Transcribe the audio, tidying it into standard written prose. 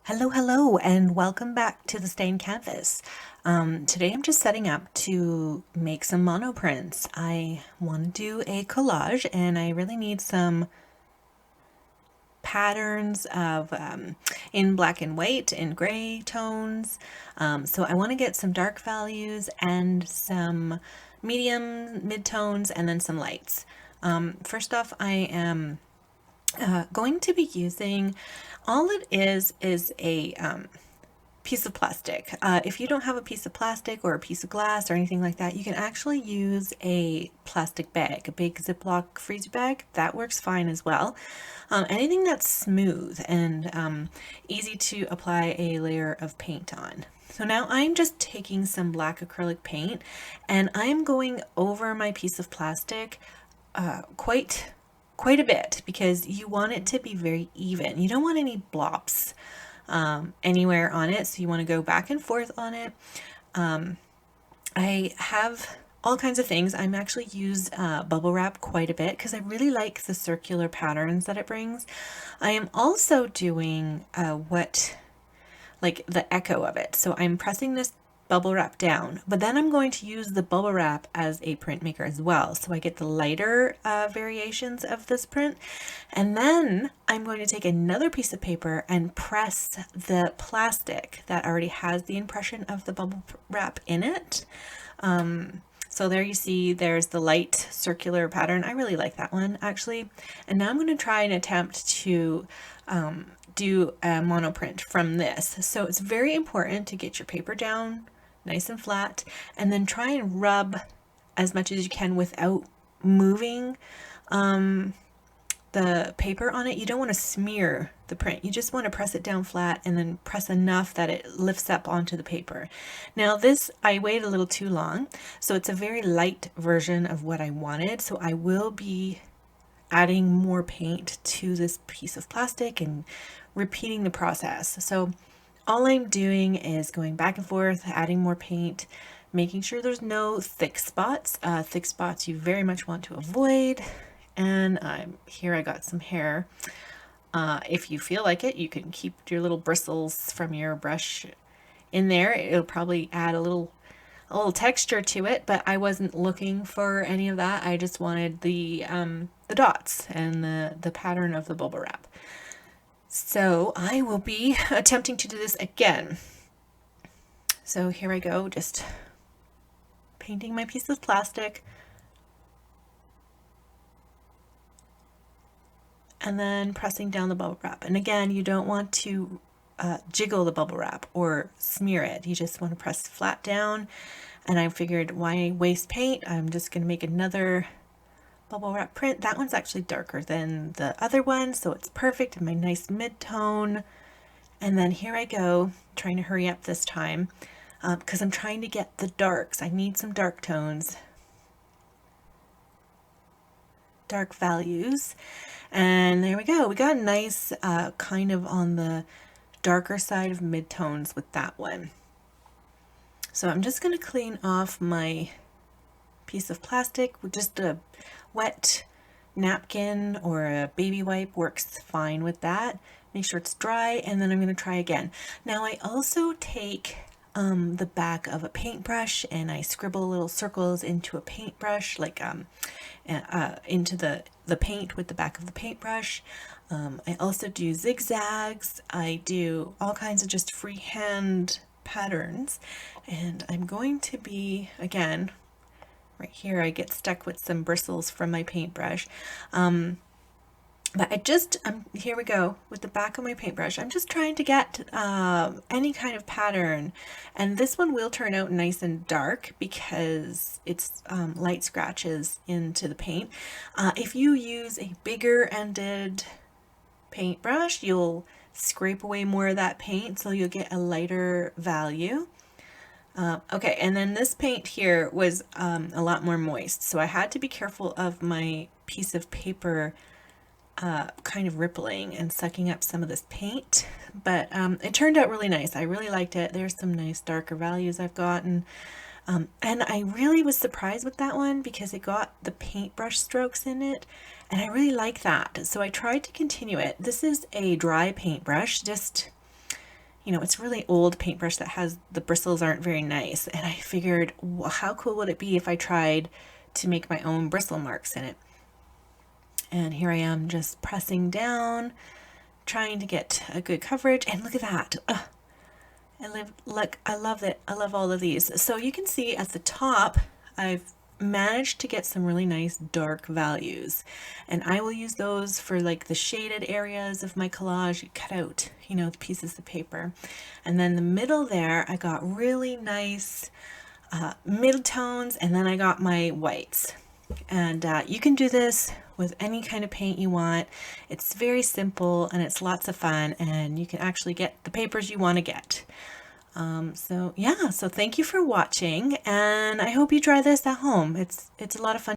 Hello, hello, and welcome back to the stained canvas. Today I'm just setting up to make some monoprints. I want to do a collage and I really need some patterns of in black and white and gray tones. So I want to get some dark values and some medium mid-tones and then some lights. First off, I am going to be using, all it is a piece of plastic. If you don't have a piece of plastic or a piece of glass or anything like that, you can actually use a plastic bag, a big Ziploc freezer bag. That works fine as well. Anything that's smooth and easy to apply a layer of paint on. So now I'm just taking some black acrylic paint and I'm going over my piece of plastic quite a bit because you want it to be very even. You don't want any blobs anywhere on it, so you want to go back and forth on it. I have all kinds of things. I'm actually used bubble wrap quite a bit because I really like the circular patterns that it brings. I am also doing like the echo of it. So I'm pressing this bubble wrap down, but then I'm going to use the bubble wrap as a print maker as well. So I get the lighter variations of this print. And then I'm going to take another piece of paper and press the plastic that already has the impression of the bubble wrap in it. So there you see there's the light circular pattern. I really like that one actually. And now I'm going to try and attempt to do a monoprint from this. So it's very important to get your paper down nice and flat and then try and rub as much as you can without moving the paper on it. You don't want to smear the print. You just want to press it down flat and then press enough that it lifts up onto the paper. Now this, I waited a little too long, so it's a very light version of what I wanted. So I will be adding more paint to this piece of plastic and repeating the process. So all I'm doing is going back and forth, adding more paint, making sure there's no thick spots. Thick spots you very much want to avoid. And here I got some hair. If you feel like it, you can keep your little bristles from your brush in there. It'll probably add a little texture to it, but I wasn't looking for any of that. I just wanted the dots and the pattern of the bubble wrap. So I will be attempting to do this again. So here I go, just painting my piece of plastic. And then pressing down the bubble wrap. And again, you don't want to jiggle the bubble wrap or smear it. You just want to press flat down. And I figured, why waste paint? I'm just going to make another bubble wrap print. That one's actually darker than the other one, so it's perfect in my nice mid-tone. And then here I go, trying to hurry up this time because I'm trying to get the darks. I need some dark tones, dark values. And there we go. We got a nice kind of on the darker side of mid-tones with that one. So I'm just going to clean off my piece of plastic with just a wet napkin or a baby wipe works fine with that. Make sure it's dry, and then I'm going to try again. Now I also take the back of a paintbrush and I scribble little circles into a paintbrush, like into the paint with the back of the paintbrush. I also do zigzags. I do all kinds of just freehand patterns, and I'm going to be, again, right here I get stuck with some bristles from my paintbrush. But here we go with the back of my paintbrush. I'm just trying to get any kind of pattern, and this one will turn out nice and dark because it's light scratches into the paint. If you use a bigger ended paintbrush, you'll scrape away more of that paint, so you'll get a lighter value. Okay, and then this paint here was a lot more moist, so I had to be careful of my piece of paper kind of rippling and sucking up some of this paint, but it turned out really nice. I really liked it. There's some nice darker values I've gotten, and I really was surprised with that one because it got the paintbrush strokes in it, and I really like that. So I tried to continue it. This is a dry paintbrush, just you know, it's really old paintbrush that has, the bristles aren't very nice. And I figured, well, how cool would it be if I tried to make my own bristle marks in it? And here I am just pressing down, trying to get a good coverage. And look at that. I love it. I love all of these. So you can see at the top, I've managed to get some really nice dark values, and I will use those for like the shaded areas of my collage. You cut out, you know, the pieces of paper, and then the middle there I got really nice mid-tones, and then I got my whites. And you can do this with any kind of paint you want. It's very simple and it's lots of fun, and you can actually get the papers you want to get. So yeah, so thank you for watching, and I hope you try this at home. It's a lot of fun.